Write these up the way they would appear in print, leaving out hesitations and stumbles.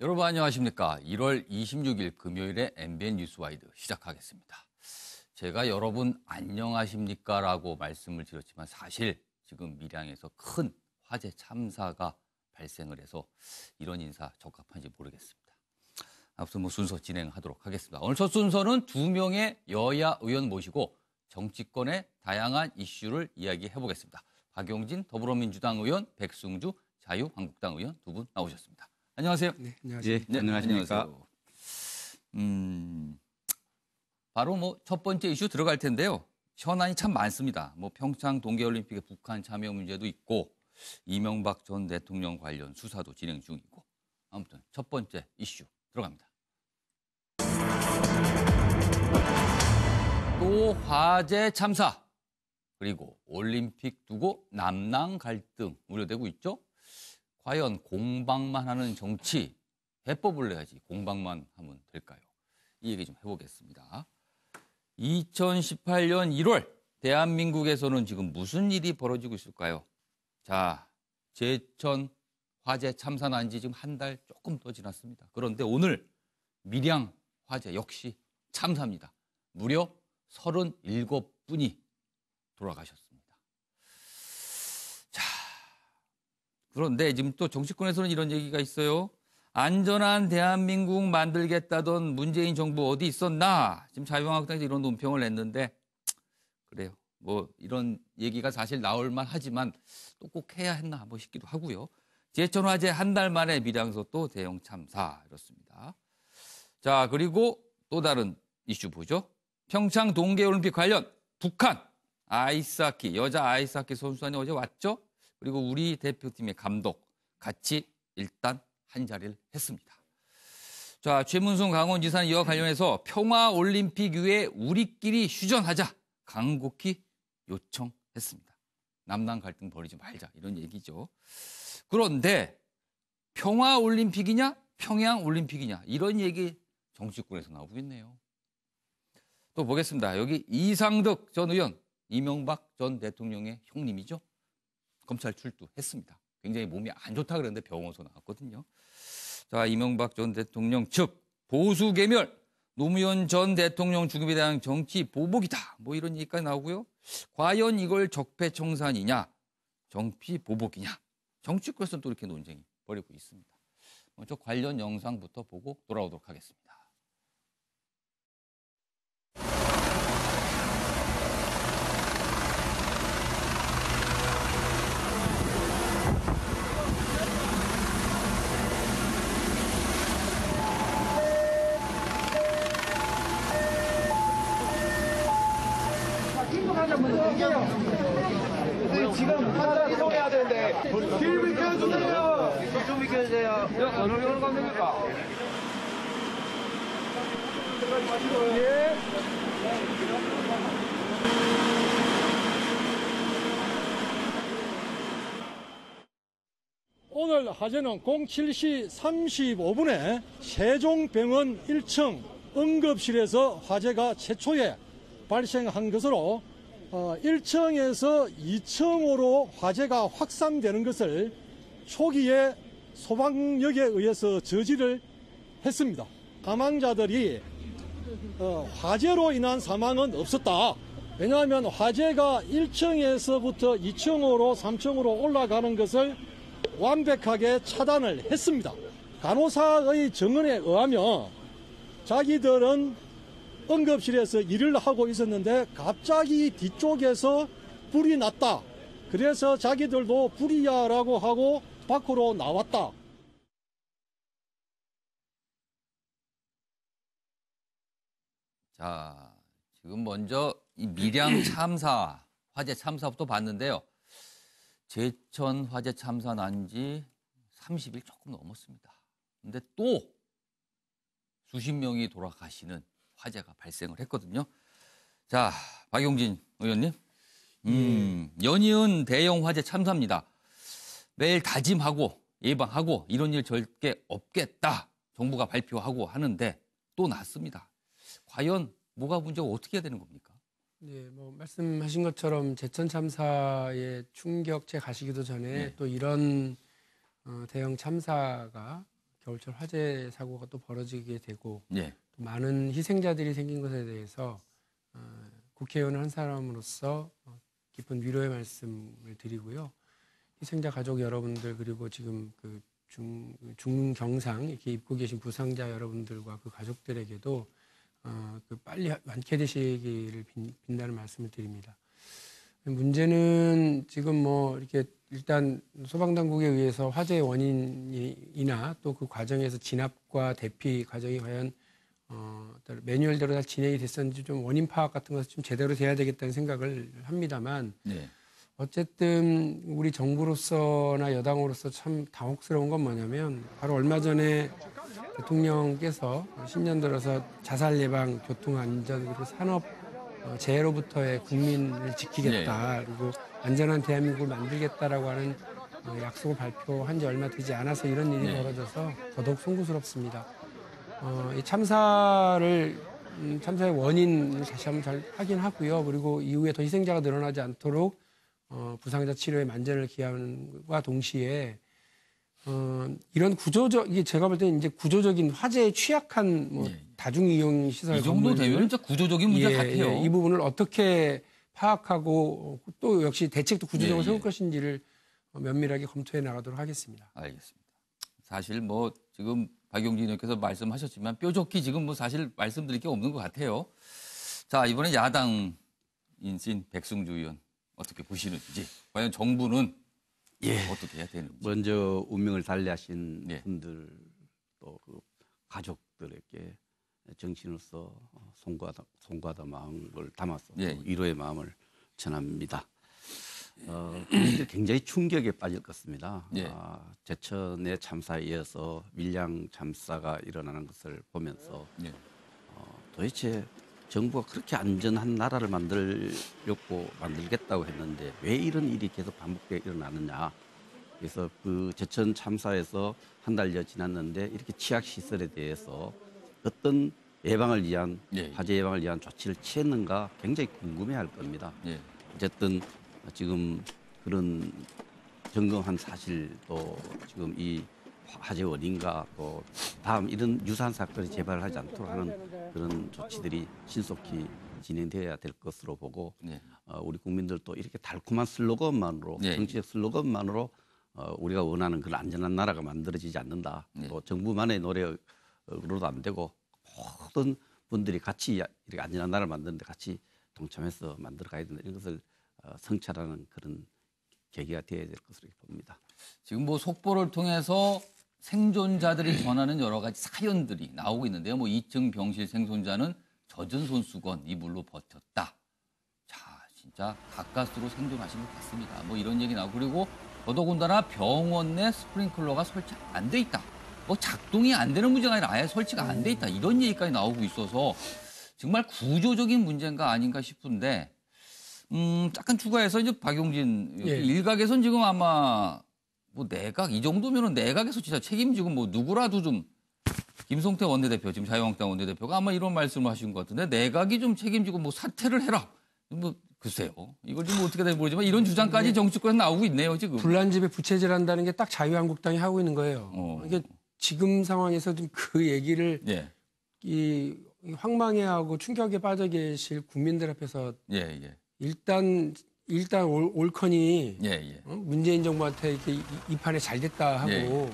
여러분 안녕하십니까? 1월 26일 금요일에 MBN 뉴스와이드 시작하겠습니다. 제가 여러분 안녕하십니까? 라고 말씀을 드렸지만 사실 지금 밀양에서 큰 화재 참사가 발생을 해서 이런 인사 적합한지 모르겠습니다. 아무튼 순서 진행하도록 하겠습니다. 오늘 첫 순서는 2명의 여야 의원 모시고 정치권의 다양한 이슈를 이야기해 보겠습니다. 박용진 더불어민주당 의원, 백승주 자유한국당 의원 두 분 나오셨습니다. 안녕하세요. 네, 안녕하세요. 네, 안녕하십니까. 바로 첫 번째 이슈 들어갈 텐데요. 현안이 참 많습니다. 평창 동계올림픽의 북한 참여 문제도 있고 이명박 전 대통령 관련 수사도 진행 중이고 아무튼 첫 번째 이슈 들어갑니다. 또 화재 참사 그리고 올림픽 두고 남남 갈등 우려되고 있죠. 과연 공방만 하는 정치, 해법을 내야지 공방만 하면 될까요? 이 얘기 좀 해보겠습니다. 2018년 1월 대한민국에서는 지금 무슨 일이 벌어지고 있을까요? 자, 제천 화재 참사 난 지 지금 한 달 조금 더 지났습니다. 그런데 오늘 밀양 화재 역시 참사입니다. 무려 37분이 돌아가셨습니다. 그런데 지금 또 정치권에서는 이런 얘기가 있어요. 안전한 대한민국 만들겠다던 문재인 정부 어디 있었나? 지금 자유한국당에서 이런 논평을 냈는데 그래요. 이런 얘기가 사실 나올 만하지만 또 꼭 해야 했나 싶기도 하고요. 제천 화재 한 달 만에 밀양에서 또 대형 참사 이렇습니다. 자, 그리고 또 다른 이슈 보죠. 평창 동계올림픽 관련 북한 아이스하키 여자 아이스하키 선수단이 어제 왔죠. 그리고 우리 대표팀의 감독 같이 일단 한자리를 했습니다. 자, 최문순 강원지사는 이와 관련해서 평화올림픽 이후에 우리끼리 휴전하자 간곡히 요청했습니다. 남남 갈등 벌이지 말자 이런 얘기죠. 그런데 평화올림픽이냐 평양올림픽이냐 이런 얘기 정치권에서 나오고 있네요. 또 보겠습니다. 여기 이상득 전 의원, 이명박 전 대통령의 형님이죠. 검찰 출두했습니다. 굉장히 몸이 안 좋다 그랬는데 병원에서 나왔거든요. 자, 이명박 전 대통령 측 보수 괴멸, 노무현 전 대통령 죽음에 대한 정치 보복이다. 이런 얘기까지 나오고요. 과연 이걸 적폐청산이냐, 정치 보복이냐. 정치권에서는 또 이렇게 논쟁이 벌이고 있습니다. 먼저 관련 영상부터 보고 돌아오도록 하겠습니다. 지금 하나 이동해야 되는데 길 비켜주세요. 좀 비켜주세요. 어느 가면 됩니까? 예. 오늘 화재는 07시 35분에 세종병원 1층 응급실에서 화재가 최초에 발생한 것으로 1층에서 2층으로 화재가 확산되는 것을 초기에 소방역에 의해서 저지를 했습니다. 사망자들이 화재로 인한 사망은 없었다. 왜냐하면 화재가 1층에서부터 2층으로 3층으로 올라가는 것을 완벽하게 차단을 했습니다. 간호사의 증언에 의하면 자기들은 응급실에서 일을 하고 있었는데 갑자기 뒤쪽에서 불이 났다. 그래서 자기들도 불이야라고 하고 밖으로 나왔다. 자, 지금 먼저 이 밀양 참사, 화재 참사부터 봤는데요. 제천 화재 참사 난 지 30일 조금 넘었습니다. 근데 또 수십 명이 돌아가시는 화재가 발생을 했거든요. 자, 박용진 의원님. 연이은 대형 화재 참사입니다. 매일 다짐하고 예방하고 이런 일 절대 없겠다. 정부가 발표하고 하는데 또 났습니다. 과연 뭐가 문제고 어떻게 해야 되는 겁니까? 네, 말씀하신 것처럼 제천 참사의 충격체 가시기도 전에 네. 또 이런 대형 참사가 겨울철 화재 사고가 또 벌어지게 되고 예. 또 많은 희생자들이 생긴 것에 대해서 국회의원 한 사람으로서 깊은 위로의 말씀을 드리고요. 희생자 가족 여러분들 그리고 지금 그 중경상 이렇게 입고 계신 부상자 여러분들과 그 가족들에게도 그 빨리 완쾌되시기를 빈다는 말씀을 드립니다. 문제는 지금 뭐 이렇게 일단 소방당국에 의해서 화재의 원인이나 또 그 과정에서 진압과 대피 과정이 과연 매뉴얼대로 다 진행이 됐었는지 좀 원인 파악 같은 것을 좀 제대로 돼야 되겠다는 생각을 합니다만 네. 어쨌든 우리 정부로서나 여당으로서 참 당혹스러운 건 뭐냐면 바로 얼마 전에 대통령께서 신년 들어서 자살 예방, 교통 안전 그리고 산업 재해로부터의 국민을 지키겠다 그리고 안전한 대한민국을 만들겠다라고 하는 약속을 발표한 지 얼마 되지 않아서 이런 일이 벌어져서 더더욱 송구스럽습니다. 이 참사의 원인을 다시 한번 잘 확인하고요. 그리고 이후에 더 희생자가 늘어나지 않도록 부상자 치료에 만전을 기함과 동시에 이런 이게 제가 볼 때는 이제 구조적인 화재에 취약한 뭐 다중이용 시설 이 정도 되면 진짜 구조적인 문제 같아요. 이 부분을 어떻게 파악하고 또 역시 대책도 구조적으로 예, 세울 예. 것인지를 면밀하게 검토해 나가도록 하겠습니다. 알겠습니다. 사실 뭐 지금 박용진 의원께서 말씀하셨지만 뾰족히 지금 뭐 사실 말씀드릴 게 없는 것 같아요. 자, 이번에 야당인신 백승주 의원 어떻게 보시는지, 과연 정부는 어떻게 해야 되는지. 먼저 운명을 달리하신 예. 분들 또 그 가족들에게 정신으로서 송구하다 마음을 담아서 예. 위로의 마음을 전합니다. 국민들 굉장히 충격에 빠질 것입니다. 예. 제천의 참사에 이어서 밀양 참사가 일어나는 것을 보면서 예. 도대체 정부가 그렇게 안전한 나라를 만들겠다고 했는데 왜 이런 일이 계속 반복되어 일어나느냐. 그래서 그 제천 참사에서 한 달여 지났는데 이렇게 취약 시설에 대해서 어떤 예방을 위한 예. 화재 예방을 위한 조치를 취했는가 굉장히 궁금해할 겁니다. 예. 어쨌든 지금 그런 점검한 사실 또 지금 이 화재 원인과 또 다음 이런 유사한 사건이 재발하지 않도록 하는 그런 조치들이 신속히 진행되어야 될 것으로 보고 예. 우리 국민들도 이렇게 달콤한 슬로건만으로 예. 정치적 슬로건만으로 우리가 원하는 그런 안전한 나라가 만들어지지 않는다. 예. 또 정부만의 노력으로도 안 되고 모든 분들이 같이 이렇게 안전한 나라를 만드는데 같이 동참해서 만들어 가야 된다. 이런 것을 성찰하는 그런 계기가 되어야 될 것으로 봅니다. 지금 뭐 속보를 통해서 생존자들이 전하는 여러 가지 사연들이 나오고 있는데요. 뭐 2층 병실 생존자는 젖은 손수건 이물로 버텼다. 자, 진짜 가까스로 생존하신 것 같습니다. 뭐 이런 얘기 나오고, 그리고 더더군다나 병원 내 스프링클러가 설치 안 돼 있다. 뭐 작동이 안 되는 문제가 아니라 아예 설치가 안 돼 있다. 이런 얘기까지 나오고 있어서 정말 구조적인 문제인가 아닌가 싶은데, 약간 추가해서 이제 박용진 예. 일각에선 지금 아마 뭐 내각 이 정도면은 내각에서 진짜 책임지고 뭐 누구라도 좀, 김성태 원내대표 지금 자유한국당 원내대표가 아마 이런 말씀을 하신 것 같은데, 내각이 좀 책임지고 뭐 사퇴를 해라. 뭐 글쎄요. 이걸 좀 어떻게 될지 모르지만 이런 주장까지 정치권에서 나오고 있네요 지금. 불난집에 부채질한다는 게 딱 자유한국당이 하고 있는 거예요. 이게 지금 상황에서 좀 그 얘기를 예. 이 황망해하고 충격에 빠져 계실 국민들 앞에서 예, 예. 일단 올커니 예, 예. 문재인 정부한테 이렇게 이 판에 잘 됐다 하고 예.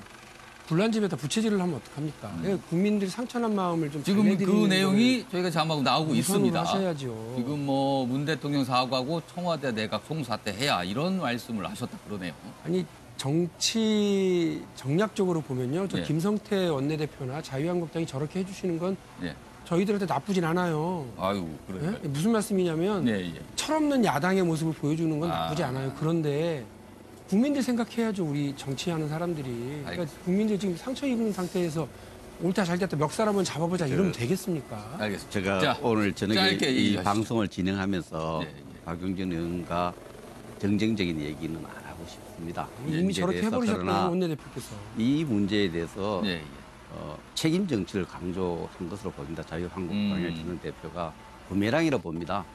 불난집에다 부채질을 하면 어떡합니까? 국민들이 상처난 마음을 좀 지금 그 달래드리는 내용이 저희가 자막으로 나오고 우선으로 있습니다. 하셔야죠. 지금 뭐 문 대통령 사과하고 청와대 내각 송사퇴해야 이런 말씀을 하셨다 그러네요. 아니 정치 정략적으로 보면요, 저 예. 김성태 원내대표나 자유한국당이 저렇게 해주시는 건 예. 저희들한테 나쁘진 않아요. 아유, 그래요. 예? 무슨 말씀이냐면 예, 예. 철없는 야당의 모습을 보여주는 건 나쁘지 아. 않아요. 그런데 국민들 생각해야죠. 우리 정치하는 사람들이. 그러니까 알겠습니다. 국민들 지금 상처 입은 상태에서 옳다 잘됐다 멱살 한번 잡아보자 이러면 되겠습니까? 알겠습니다. 제가 자, 오늘 저녁에 짧게 이 얘기하시죠. 방송을 진행하면서 예, 예. 박용진 의원과 정쟁적인 얘기는 안 하고 싶습니다. 이 이미 문제에 저렇게 대해서. 해버리셨다는 그러나 원내대표께서. 이 문제에 대해서 예, 예. 책임 정치를 강조한 것으로 보입니다. 자유한국당의 전 대표가 부메랑이라고 봅니다.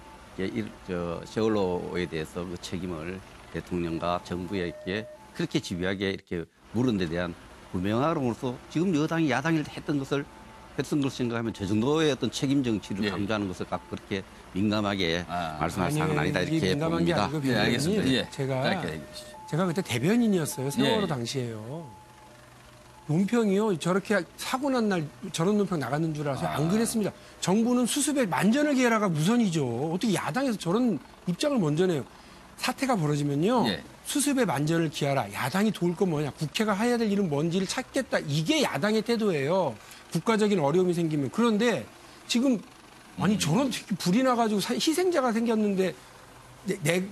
세월호에 대해서 그 책임을 대통령과 정부에게 그렇게 집요하게 이렇게 물은 데 대한 구명함으로써 지금 여당이 야당일 때 했던 것을 생각하면 저 정도의 어떤 책임 정치를 예. 강조하는 것을 갖고 그렇게 민감하게 말씀할 아니, 사항은 아니다 이게 이렇게 민감한 게 봅니다. 아니고 예, 알겠습니다. 예. 제가 짧게 얘기해 주시죠. 제가 그때 대변인이었어요. 세월호 예. 당시에요. 논평이요. 저렇게 사고 난 날 저런 논평 나갔는 줄 알아서 안 그랬습니다. 정부는 수습에 만전을 기하라가 우선이죠. 어떻게 야당에서 저런 입장을 먼저 내요. 사태가 벌어지면요. 예. 수습에 만전을 기하라. 야당이 도울 건 뭐냐. 국회가 해야 될 일은 뭔지를 찾겠다. 이게 야당의 태도예요. 국가적인 어려움이 생기면. 그런데 지금 아니 저런 불이 나가지고 희생자가 생겼는데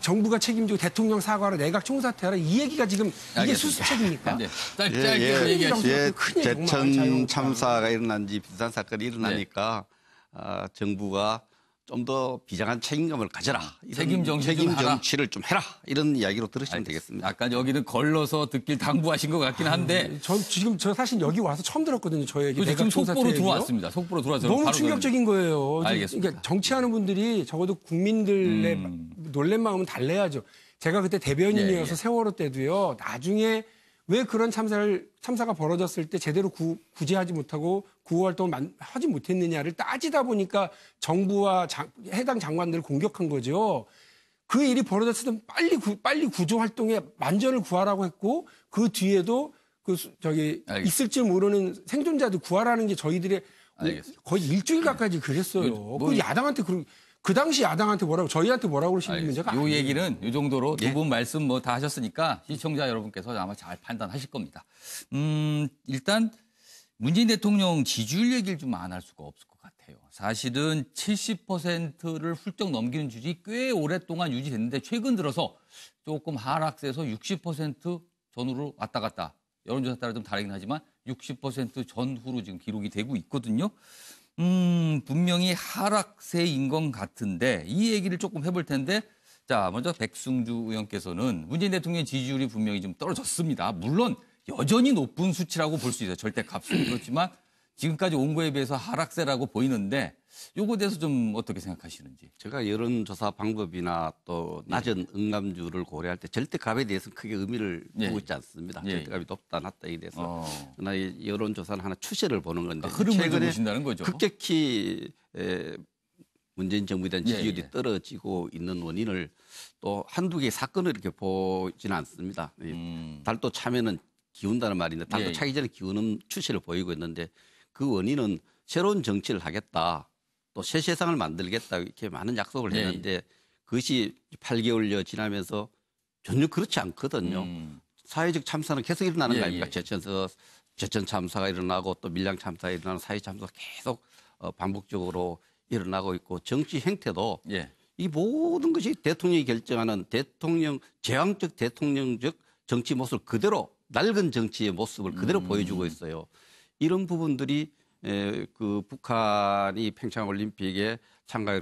정부가 책임지고 대통령 사과하라, 내각 총사퇴하라 이 얘기가 지금 이게 알겠습니다. 수습책입니까? 네. 짧게 얘기하시죠. 예, 큰일, 정말 제천 자유롭다. 참사가 일어난 지 비슷한 사건이 일어나니까 정부가 좀 더 비장한 책임감을 가져라. 이런 책임 정치 좀 하라. 정치를 좀 해라. 이런 이야기로 들으시면 되겠습니다. 약간 여기는 걸러서 듣길 당부하신 것 같긴 한데 저 사실 여기 와서 처음 들었거든요. 저 얘기. 지금 내각 속보로 총사퇴 얘기요. 들어왔습니다. 속보로 들어와서 너무 바로 충격적인 거예요. 알겠습니다. 그러니까 정치하는 분들이 적어도 국민들의 놀란 마음은 달래야죠. 제가 그때 대변인이어서 예, 예. 세월호 때도요. 나중에 왜 그런 참사가 벌어졌을 때 제대로 구제하지 못하고 구호 활동을 하지 못했느냐를 따지다 보니까 정부와 해당 장관들을 공격한 거죠. 그 일이 벌어졌을 때 빨리 구조 활동에 만전을 구하라고 했고 그 뒤에도 알겠습니다. 있을지 모르는 생존자들 구하라는 게 저희들의 알겠습니다. 거의 일주일 가까이 그랬어요. 그 야당한테 그 당시 야당한테 뭐라고 저희한테 뭐라고 그러시는 문제가 요 아니에요. 얘기는 요 정도로 두 분 말씀 뭐 다 하셨으니까 시청자 여러분께서 아마 잘 판단하실 겁니다. 일단 문재인 대통령 지지율 얘기를 좀 안 할 수가 없을 것 같아요. 사실은 70%를 훌쩍 넘기는 지지 꽤 오랫동안 유지됐는데 최근 들어서 조금 하락세에서 60% 전후로 왔다 갔다. 여론조사 따라 좀 다르긴 하지만 60% 전후로 지금 기록이 되고 있거든요. 분명히 하락세인 것 같은데 이 얘기를 조금 해볼 텐데 자 먼저 백승주 의원께서는 문재인 대통령 지지율이 분명히 좀 떨어졌습니다. 물론 여전히 높은 수치라고 볼 수 있어요. 절대값은. 그렇지만 지금까지 온 거에 비해서 하락세라고 보이는데 요거에 대해서 좀 어떻게 생각하시는지. 제가 여론조사 방법이나 또 낮은 응감률을 고려할 때 절대값에 대해서는 크게 의미를 두고 있지 않습니다. 예. 절대값이 높다 낮다에 대해서. 그러나 이 여론조사는 하나 추세를 보는 건데 흐름을 좀 최근에 보신다는 거죠. 급격히 문재인 정부에 대한 지지율이 예. 떨어지고 있는 원인을 또 한두 개의 사건을 이렇게 보지는 않습니다. 달도 차면은 기운다는 말인데 달도 예. 차기 전에 기우는 추세를 보이고 있는데 그 원인은 새로운 정치를 하겠다. 또 새 세상을 만들겠다 이렇게 많은 약속을 예. 했는데 그것이 8개월여 지나면서 전혀 그렇지 않거든요. 사회적 참사는 계속 일어나는 거 아닙니까? 제천 참사가 일어나고 또 밀양 참사가 일어나는 사회 참사가 계속 반복적으로 일어나고 있고 정치 행태도 예. 이 모든 것이 대통령이 결정하는 제왕적 대통령적 정치 모습을 그대로 낡은 정치의 모습을 그대로 보여주고 있어요. 이런 부분들이 그 북한이 평창 올림픽에 참가를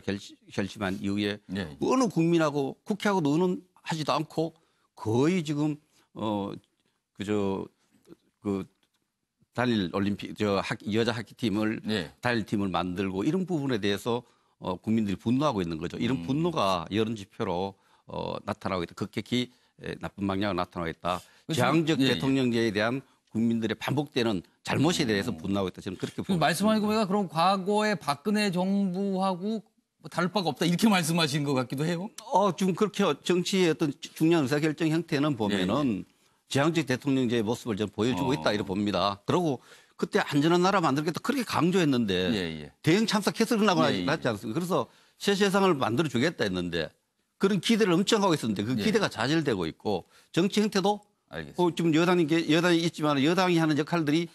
결심한 이후에 예. 어느 국민하고 국회하고 의논하지도 않고 거의 지금 단일 올림픽 여자 하키팀을 예. 단일팀을 만들고 이런 부분에 대해서 국민들이 분노하고 있는 거죠. 이런 분노가 여론 지표로 나타나고 있다. 극격히 나쁜 방향으로 나타나고 있다. 제왕적 대통령제에 대한 국민들의 반복되는 잘못에 대해서 분노하고 있다. 저는 그렇게 봅니다. 말씀하신 거 보니까 그럼 과거에 박근혜 정부하고 뭐 다를 바가 없다 이렇게 말씀하신 것 같기도 해요. 지금 그렇게 정치의 어떤 중요한 의사결정 형태는 보면은 제왕적 대통령제의 모습을 저는 보여주고 있다 이렇게 봅니다. 그리고 그때 안전한 나라 만들겠다 그렇게 강조했는데 대형 참사 계속 일어나고 났지 않습니까? 그래서 새 세상을 만들어 주겠다 했는데 그런 기대를 엄청 하고 있었는데 그 기대가 좌절되고 있고 정치 형태도 지금 여당이 있지만 여당이 하는 역할들이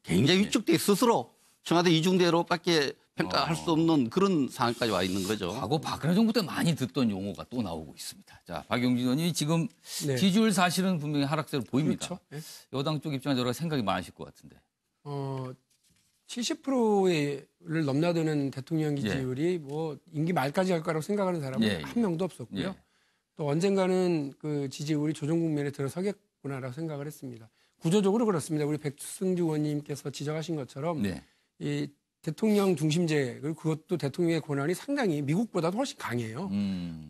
굉장히 위축돼 스스로 청와대 이중대로밖에 평가할 수 없는 그런 상황까지 와 있는 거죠. 과거 박근혜 정부 때 많이 듣던 용어가 또 나오고 있습니다. 자, 박용진 의원이 지금 네. 지지율 사실은 분명히 하락세로 보입니다. 그렇죠. 네. 여당 쪽 입장에서 여러 가지 생각이 많으실 것 같은데. 70%를 넘나드는 대통령 지지율이 뭐 임기 말까지 할 거라고 생각하는 사람은 한 명도 없었고요. 또 언젠가는 그 지지율이 조정 국면에 들어서겠구나라고 생각을 했습니다. 구조적으로 그렇습니다. 우리 백승주 의원님께서 지적하신 것처럼 이 대통령 중심제 그리고 그것도 대통령의 권한이 상당히 미국보다도 훨씬 강해요.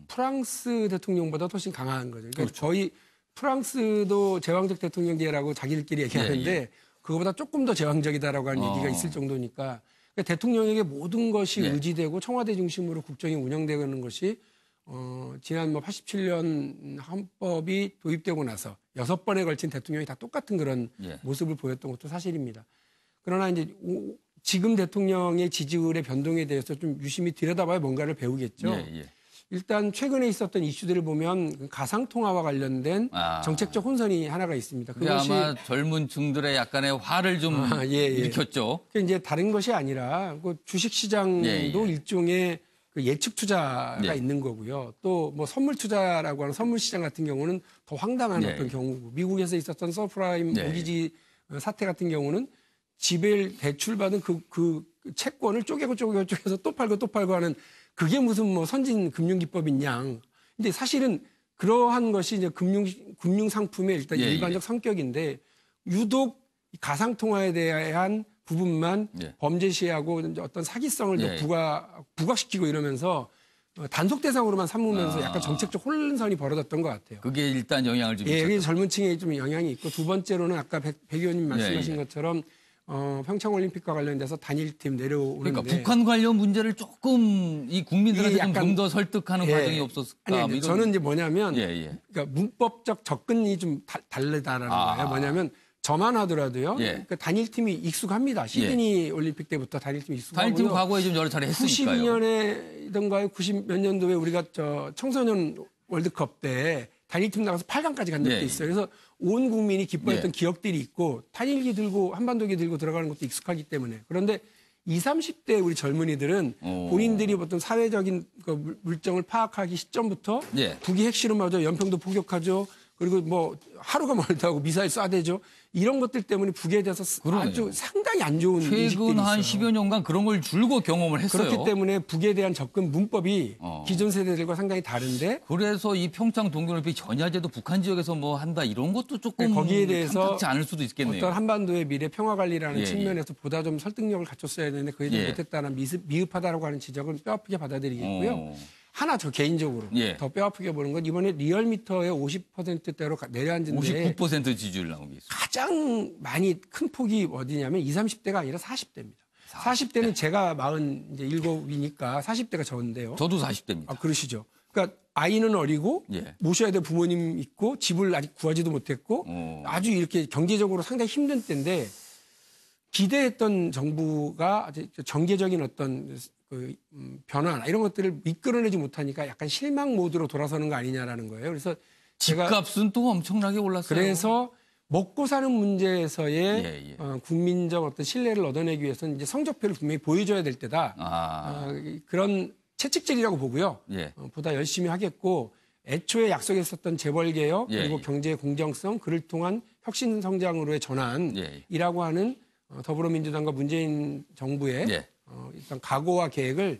프랑스 대통령보다 훨씬 강한 거죠. 그러니까 그렇죠. 거의 프랑스도 제왕적 대통령제라고 자기들끼리 얘기하는데 예. 그거보다 조금 더 제왕적이다라고 하는 얘기가 있을 정도니까 그러니까 대통령에게 모든 것이 예. 의지되고 청와대 중심으로 국정이 운영되는 것이 지난 87년 헌법이 도입되고 나서 6번에 걸친 대통령이 다 똑같은 그런 예. 모습을 보였던 것도 사실입니다. 그러나 이제 지금 대통령의 지지율의 변동에 대해서 좀 유심히 들여다봐야 뭔가를 배우겠죠. 예. 일단 최근에 있었던 이슈들을 보면 가상통화와 관련된 정책적 혼선이 하나가 있습니다. 그게 아마 젊은 층들의 약간의 화를 좀 일으켰죠. 그게 이제 다른 것이 아니라 그 주식시장도 일종의 그 예측 투자가 있는 거고요. 또 뭐 선물 투자라고 하는 선물 시장 같은 경우는 더 황당한 어떤 경우고 미국에서 있었던 서프라임 모기지 사태 같은 경우는 집을 대출받은 그 채권을 쪼개서 또 팔고 하는 그게 무슨 뭐 선진 금융 기법인 양. 근데 사실은 그러한 것이 이제 금융 상품의 일단 일반적 성격인데 유독 가상 통화에 대한 부분만 범죄 시하고 어떤 사기성을 부각시키고 이러면서 단속 대상으로만 삼으면서 약간 정책적 혼선이 벌어졌던 것 같아요. 그게 일단 영향을 좀 미쳤다. 그게 젊은 층에 좀 영향이 있고 두 번째로는 아까 백 의원님 말씀하신 것처럼 평창올림픽과 관련돼서 단일팀 내려오는데 그러니까 북한 관련 문제를 조금 이 국민들한테 좀 더 설득하는 과정이 없었을까? 아니, 저는 이제 뭐냐면 그러니까 문법적 접근이 좀 다르다라는 거예요. 뭐냐면 저만 하더라도요. 그러니까 단일팀이 익숙합니다. 시드니 올림픽 때부터 단일팀이 익숙하고요. 단일팀 과거에 좀 여러 차례 했으니까요. 92년에든가요. 90 몇 년도에 우리가 청소년 월드컵 때 단일팀 나가서 8강까지 간 적도 있어요. 그래서 온 국민이 기뻐했던 기억들이 있고 단일기 들고 한반도기 들고 들어가는 것도 익숙하기 때문에. 그런데 20, 30대 우리 젊은이들은 본인들이 어떤 사회적인 그 물정을 파악하기 시점부터 북이 핵실험하죠. 연평도 포격하죠. 그리고 뭐 하루가 멀다 하고 미사일 쏴대죠. 이런 것들 때문에 북에 대해서 아주 상당히 안 좋은 인식들이 있어요. 최근 한 10여 년간 그런 걸 줄곧 경험을 했어요. 그렇기 때문에 북에 대한 접근 문법이 기존 세대들과 상당히 다른데 그래서 이 평창 동계올림픽 전야제도 북한 지역에서 뭐 한다 이런 것도 조금 거기에 대해서 탐탁지 않을 수도 있겠네요. 어떤 한반도의 미래 평화 관리라는 측면에서 보다 좀 설득력을 갖췄어야 되는데 그게 좀 못했다는 미흡하다라고 하는 지적은 뼈아프게 받아들이겠고요. 하나 저 개인적으로 더 뼈아프게 보는 건 이번에 리얼미터의 50%대로 내려앉은데 59% 지지율 나온 게 있어요. 가장 많이 큰 폭이 어디냐면 20, 30대가 아니라 40대입니다. 40대는 제가 47이니까 40대가 적은데요. 저도 40대입니다. 아, 그러시죠. 그러니까 아이는 어리고 모셔야 될 부모님 있고 집을 아직 구하지도 못했고 아주 이렇게 경제적으로 상당히 힘든 때인데 기대했던 정부가 정계적인 어떤 그 변화나 이런 것들을 이끌어내지 못하니까 약간 실망 모드로 돌아서는 거 아니냐라는 거예요. 그래서 집값은 또 엄청나게 올랐어요. 그래서 먹고 사는 문제에서의 국민적 어떤 신뢰를 얻어내기 위해서는 이제 성적표를 분명히 보여줘야 될 때다. 그런 채찍질이라고 보고요. 보다 열심히 하겠고 애초에 약속했었던 재벌개혁 그리고 경제의 공정성 그를 통한 혁신 성장으로의 전환이라고 하는 더불어민주당과 문재인 정부의 일단 각오와 계획을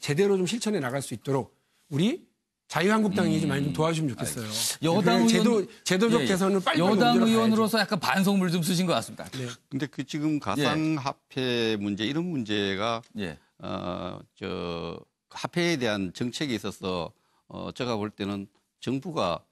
제대로 좀 실천해 나갈 수 있도록 우리 자유한국당이 좀 많이 좀 도와주시면 좋겠어요. 여당 제도적 개선을 빨리 여당 의원으로서 약간 반성물 좀 쓰신 것 같습니다. 근데 그 지금 가상화폐 문제 이런 문제가 화폐에 대한 정책에 있어서 제가 볼 때는 정부가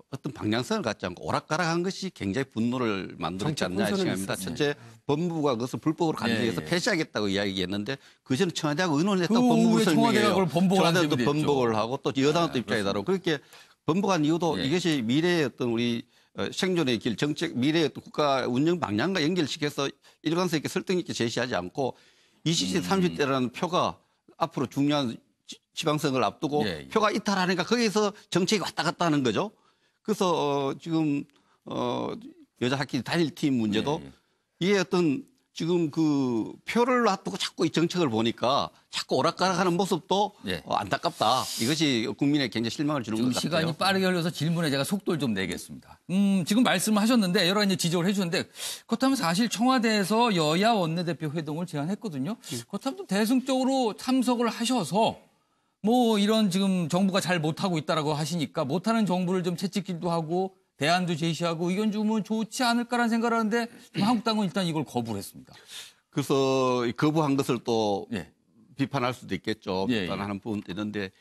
어떤 방향성을 갖지 않고 오락가락한 것이 굉장히 분노를 만들었지 않냐 이 생각입니다. 첫째, 법무부가 그것을 불법으로 간주해서 폐지하겠다고 이야기했는데 그 전에 청와대하고 의논했다고 법무부 설명해요. 청와대도 번복을 하고 또 여당도 입장이 다르고 그렇게 번복한 이유도 이것이 미래의 어떤 우리 생존의 길, 정책, 미래의 어떤 국가 운영 방향과 연결시켜서 일관성 있게 설득 있게 제시하지 않고 20대, 30대라는 표가 앞으로 중요한 지방선거를 앞두고 표가 이탈하니까 거기서 정책이 왔다 갔다 하는 거죠. 그래서 지금 여자 학기 단일팀 문제도 이게 어떤 지금 그 표를 놔두고 자꾸 이 정책을 보니까 자꾸 오락가락하는 모습도 안타깝다. 이것이 국민에 굉장히 실망을 주는 것 같아요. 시간이 빠르게 흘러서 질문에 제가 속도를 좀 내겠습니다. 지금 말씀하셨는데 여러 가지 지적을 해주는데 그렇다면 사실 청와대에서 여야 원내대표 회동을 제안했거든요. 그렇다면 좀 대승적으로 참석을 하셔서 뭐 이런 지금 정부가 잘 못하고 있다라고 하시니까 못하는 정부를 좀 채찍질도 하고 대안도 제시하고 의견 주면 좋지 않을까라는 생각을 하는데 한국당은 일단 이걸 거부를 했습니다. 그래서 거부한 것을 또 비판할 수도 있겠죠. 비판하는 부분도 있는데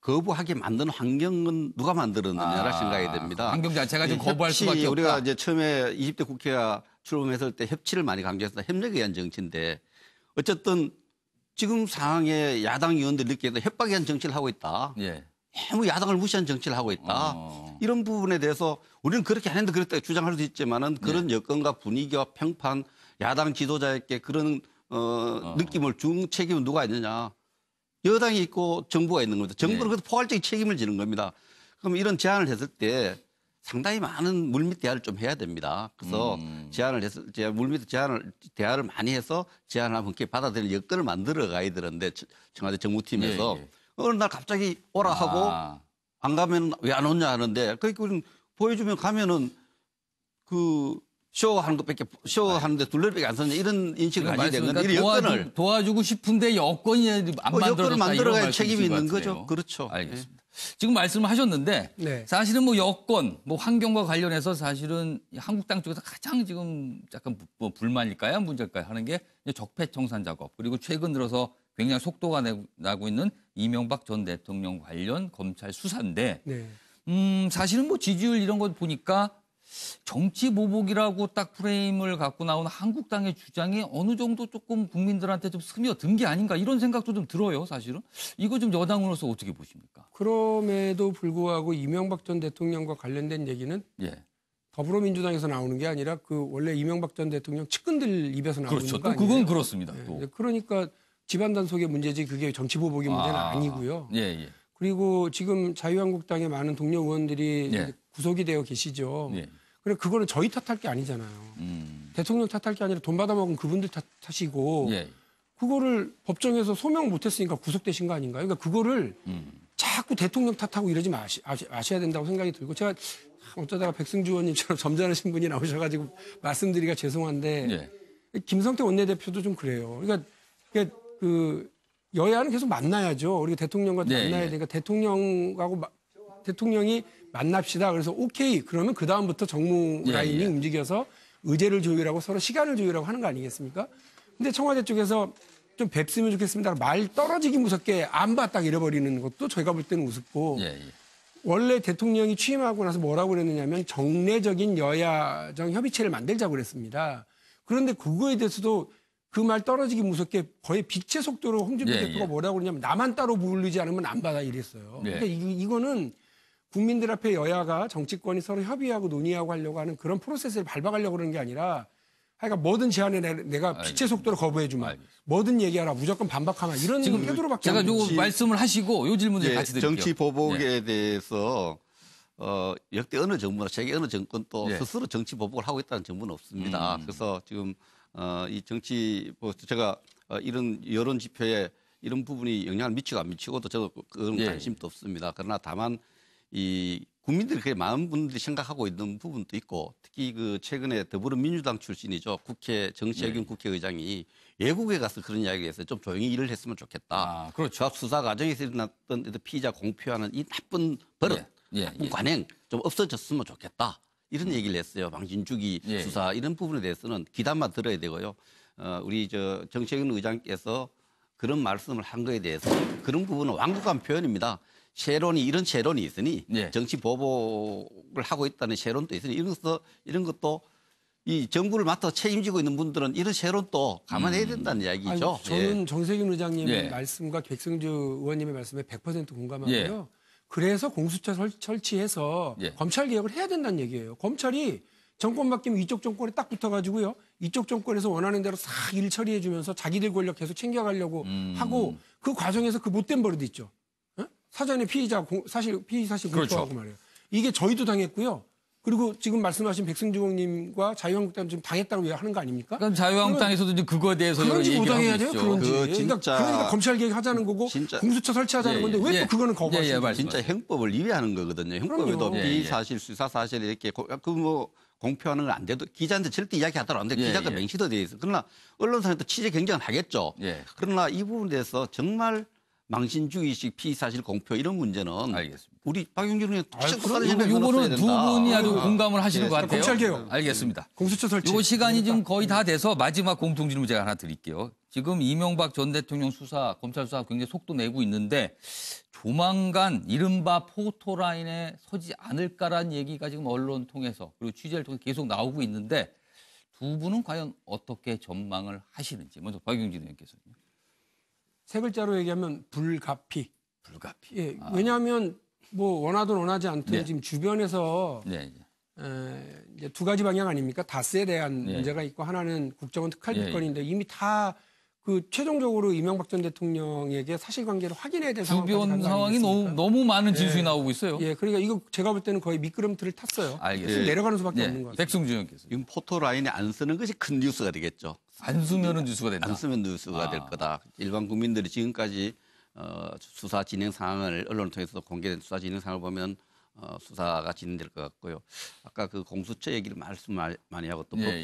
거부하게 만드는 환경은 누가 만들었느냐라 생각이 됩니다. 환경 자체가 좀 거부할 협치, 수밖에 없다. 우리가 이제 처음에 20대 국회가 출범했을 때 협치를 많이 강조했다. 협력에 의한 정치인데 어쨌든 지금 상황에 야당 의원들이 느끼기에도 협박에 의한 정치를 하고 있다. 예. 너무 야당을 무시한 정치를 하고 있다. 이런 부분에 대해서 우리는 그렇게 안 했는데 그랬다 주장할 수 있지만은 그런 여건과 분위기와 평판, 야당 지도자에게 그런 느낌을 준 책임은 누가 있느냐. 여당이 있고 정부가 있는 겁니다. 정부는 그래도 포괄적인 책임을 지는 겁니다. 그럼 이런 제안을 했을 때 상당히 많은 물밑 대화를 좀 해야 됩니다. 그래서 물밑 대화를 많이 해서 제안을 한번 이렇게 받아들일 여건을 만들어 가야 되는데 청와대 정무팀에서 어느 날 갑자기 오라 하고 안 가면 왜 안 오냐 하는데 그러니까 보여주면 가면은 그 쇼하는데 둘레밖에 안 섰냐 이런 인식을 가지게 된 건데 이런 여건을 도와주고 싶은데 여건이 안 만들어졌다. 여건을 만들어가야 이런 책임이 말씀이신 있는 것 같아요. 거죠. 그렇죠. 알겠습니다. 지금 말씀을 하셨는데 네. 사실은 뭐 여건, 뭐 환경과 관련해서 사실은 한국당 쪽에서 가장 지금 약간 뭐 불만일까요, 문제일까요 하는 게 적폐청산 작업 그리고 최근 들어서 굉장히 속도가 나고 있는 이명박 전 대통령 관련 검찰 수사인데 네. 사실은 뭐 지지율 이런 거 보니까 정치 보복이라고 딱 프레임을 갖고 나온 한국당의 주장이 어느 정도 조금 국민들한테 좀 스며든 게 아닌가 이런 생각도 좀 들어요, 사실은. 이거 좀 여당으로서 어떻게 보십니까? 그럼에도 불구하고 이명박 전 대통령과 관련된 얘기는 예. 더불어민주당에서 나오는 게 아니라 그 원래 이명박 전 대통령 측근들 입에서 나오는 그렇죠. 거 또 아니에요? 그건 그렇습니다. 네. 또. 그러니까 집안 단속의 문제지 그게 정치 보복의 문제는 아니고요. 예, 예. 그리고 지금 자유한국당의 많은 동료 의원들이 예. 구속이 되어 계시죠. 예. 그래 그거는 저희 탓할 게 아니잖아요. 대통령 탓할 게 아니라 돈 받아먹은 그분들 탓이고 예. 그거를 법정에서 소명 못했으니까 구속되신 거 아닌가요? 그러니까 그거를 자꾸 대통령 탓하고 이러지 마셔야 된다고 생각이 들고 제가 어쩌다가 백승주 의원님처럼 점잖으신 분이 나오셔가지고 말씀드리기가 죄송한데 예. 김성태 원내대표도 좀 그래요. 그러니까 그 여야는 계속 만나야죠. 우리가 대통령과 네, 만나야 예. 되니까 대통령이 만납시다. 그래서 오케이. 그러면 그 다음부터 정무 예, 라인이 예. 움직여서 의제를 조율하고 서로 시간을 조율하고 하는 거 아니겠습니까? 근데 청와대 쪽에서 좀 뵙으면 좋겠습니다. 말 떨어지기 무섭게 안 봐 딱 잃어버리는 것도 저희가 볼 때는 우습고 예, 예. 원래 대통령이 취임하고 나서 뭐라고 그랬느냐면 정례적인 여야정 협의체를 만들자고 그랬습니다. 그런데 그거에 대해서도 그 말 떨어지기 무섭게 거의 빛의 속도로 홍준표 예, 대표가 예. 뭐라고 그러냐면 나만 따로 부르지 않으면 안 받아 이랬어요. 예. 그러니까 이거는 국민들 앞에 여야가 정치권이 서로 협의하고 논의하고 하려고 하는 그런 프로세스를 밟아가려고 그러는 게 아니라 하여간 뭐든 제안에 내가 빛의 속도로 거부해주마. 알겠습니다. 뭐든 얘기하라. 무조건 반박하마. 이런 지금 태도로밖에 제가 안 요 되지. 말씀을 하시고 요 질문 좀 같이 드릴게요. 정치 보복에 예. 대해서 역대 어느 정부나 세계 어느 정권도 예. 스스로 정치 보복을 하고 있다는 정부는 없습니다. 그래서 지금 이 정치 제가 이런 여론 지표에 이런 부분이 영향을 미치고 안 미치고도 저도 그런 예. 관심도 없습니다. 그러나 다만 이 국민들이 그게 많은 분들이 생각하고 있는 부분도 있고 특히 그 최근에 더불어민주당 출신이죠. 국회 정세균 예. 국회의장이 외국에 가서 그런 이야기를 했어요. 좀 조용히 일을 했으면 좋겠다. 그렇죠. 수사 과정에서 일어났던 피의자 공표하는 이 나쁜 버릇, 예. 나쁜 관행 좀 없어졌으면 좋겠다. 이런 얘기를 했어요. 방진주기 예. 수사 이런 부분에 대해서는 귀담아 들어야 되고요. 우리 정세균 의장께서 그런 말씀을 한 거에 대해서 그런 부분은 완곡한 표현입니다. 이런 세론이 있으니 예. 정치 보복을 하고 있다는 세론도 있으니 이런 것도 이 정부를 맡아 책임지고 있는 분들은 이런 세론도 감안해야 된다는 이야기죠. 아니, 저는 예. 정세균 의장님 예. 말씀과 백승주 의원님의 말씀에 100% 공감하고요. 그래서 공수처 설치해서 예. 검찰 개혁을 해야 된다는 얘기예요. 검찰이 정권 바뀌면 이쪽 정권에 딱 붙어가지고요. 이쪽 정권에서 원하는 대로 싹 일 처리해주면서 자기들 권력 계속 챙겨가려고 하고 그 과정에서 그 못된 버릇 있죠. 어? 사전에 피의 사실 그렇죠. 공표하고 말이에요. 이게 저희도 당했고요. 그리고 지금 말씀하신 백승주 의원님과 자유한국당 지금 당했다고 하는 거 아닙니까? 그럼 자유한국당에서도 이제 그거에 대해서 여러 그런지 얘기를 못당해야 하고 돼요. 있죠. 그런지. 그 진짜- 그러니까 검찰 개혁 하자는 거고 진짜- 공수처 설치하자는 건데 왜 또 그거는 거부하시는 거예요? 진짜 형법을 위배하는 거거든요. 형법에도 그럼요. 비사실, 수사사실 이렇게 공표하는 건 안 돼도 기자한테 절대 이야기하도록 안 돼. 예, 기자가 예. 명시도 돼 있어. 그러나 언론사에도 취재 경쟁을 하겠죠. 예. 그러나 이 부분에 대해서 정말 망신주의식 피의사실 공표 이런 문제는 알겠습니다. 우리 박용진 의원 똑같이 요거는 두 분이 아주 공감을 하시는 것 같아요. 검찰개혁. 알겠습니다. 공수처 설치. 요거 시간이 지금 거의 다 돼서 마지막 공통 질문 제가 하나 드릴게요. 지금 이명박 전 대통령 수사, 검찰 수사 굉장히 속도 내고 있는데 조만간 이른바 포토라인에 서지 않을까라는 얘기가 지금 언론 통해서 그리고 취재를 통해 계속 나오고 있는데 두 분은 과연 어떻게 전망을 하시는지 먼저 박용진 의원께서는요. 세 글자로 얘기하면 불가피. 불가피. 예, 왜냐하면 뭐 원하든 원하지 않든 네. 지금 주변에서 네. 이제 두 가지 방향 아닙니까? 다스에 대한 네. 문제가 있고 하나는 국정원 예, 특활비건인데 이미 다 그 최종적으로 이명박 전 대통령에게 사실관계를 확인해야 될 주변 상황이 너무 많은 진술이 나오고 있어요. 예, 그러니까 이거 제가 볼 때는 거의 미끄럼틀을 탔어요. 알겠습니다. 예. 내려가는 수밖에 네. 없는 것 같아요. 백승주 의원께서 지금 포토라인에 안 쓰는 것이 큰 뉴스가 되겠죠. 안 쓰면은 뉴스가 된다. 안 쓰면 뉴스가 될 거다. 일반 국민들이 지금까지 수사 진행 상황을 언론을 통해서 공개된 수사 진행 상황을 보면 수사가 진행될 것 같고요. 아까 그 공수처 얘기를 말씀 많이 하고 또 예,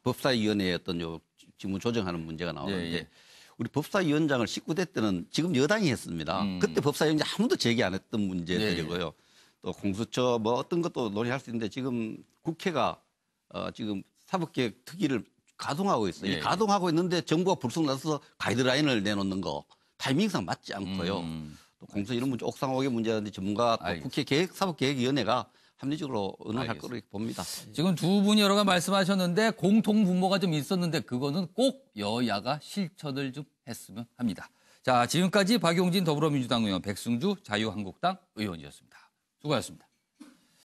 법사위원회의 어떤 요 직무 조정하는 문제가 나오는데 예, 예. 우리 법사위원장을 19대 때는 지금 여당이 했습니다. 그때 법사위원장 아무도 제기 안 했던 문제들이고요. 또 공수처 뭐 어떤 것도 논의할 수 있는데 지금 국회가 지금 사법개혁 특위를 가동하고 있어요. 예, 이 가동하고 있는데 정부가 불쑥 나서서 가이드라인을 내놓는 거 타이밍상 맞지 않고요. 또 공수처 이런 문제, 옥상옥의 문제라든지 전문가 또 알겠습니다. 국회 사법개혁위원회가 합리적으로 의논할 거로 이렇게 봅니다. 지금 두 분이 여러 가지 말씀하셨는데 공통 분모가 좀 있었는데 그거는 꼭 여야가 실천을 좀 했으면 합니다. 자, 지금까지 박용진 더불어민주당 의원, 백승주 자유한국당 의원이었습니다. 수고하셨습니다.